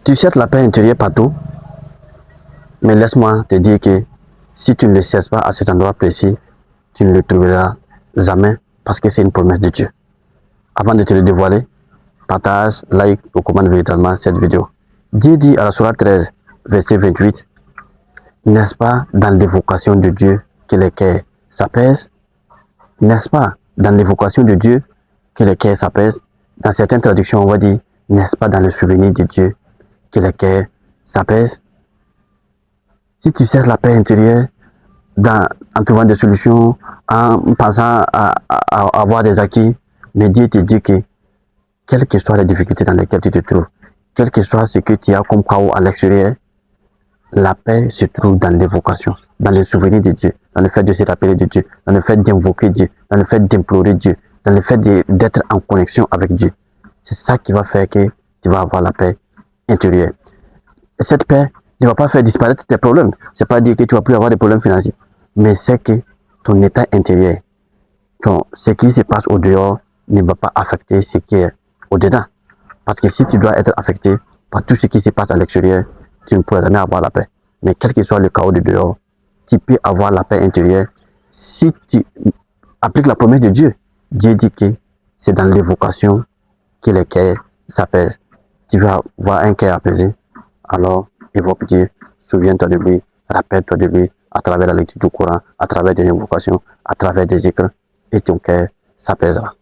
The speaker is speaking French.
Tu cherches la paix intérieure partout, mais laisse-moi te dire que si tu ne le cherches pas à cet endroit précis, tu ne le trouveras jamais parce que c'est une promesse de Dieu. Avant de te le dévoiler, partage, like ou commente véritablement cette vidéo. Dieu dit à la Sourate 13, verset 28, n'est-ce pas dans l'évocation de Dieu que les cœurs s'apaisent? N'est-ce pas dans l'évocation de Dieu que les cœurs s'apaisent? Dans certaines traductions, on va dire, n'est-ce pas dans le souvenir de Dieu que les cœurs s'apaisent? Si tu cherches la paix intérieure en trouvant des solutions, en pensant à avoir des acquis, mais Dieu te dit que, quelles que soient les difficultés dans lesquelles tu te trouves, quel que soit ce que tu as comme chaos à l'extérieur, la paix se trouve dans l'évocation, dans le souvenir de Dieu, dans le fait de se rappeler de Dieu, dans le fait d'invoquer Dieu, dans le fait d'implorer Dieu, dans le fait d'être en connexion avec Dieu. C'est ça qui va faire que tu vas avoir la paix intérieure. Et cette paix ne va pas faire disparaître tes problèmes. C'est pas dire que tu vas plus avoir des problèmes financiers, mais c'est que ton état intérieur, ce qui se passe au dehors ne va pas affecter ce qui est au dedans. Parce que si tu dois être affecté par tout ce qui se passe à l'extérieur, tu ne pourras jamais avoir la paix. Mais quel que soit le chaos de dehors, tu peux avoir la paix intérieure si tu appliques la promesse de Dieu. Dieu dit que c'est dans l'évocation que les cœurs s'apaisent. Tu vas avoir un cœur apaisé, alors évoque Dieu, souviens-toi de lui, rappelle-toi de lui à travers la lecture du Coran, à travers des invocations, à travers des écrits, et ton cœur s'apaisera.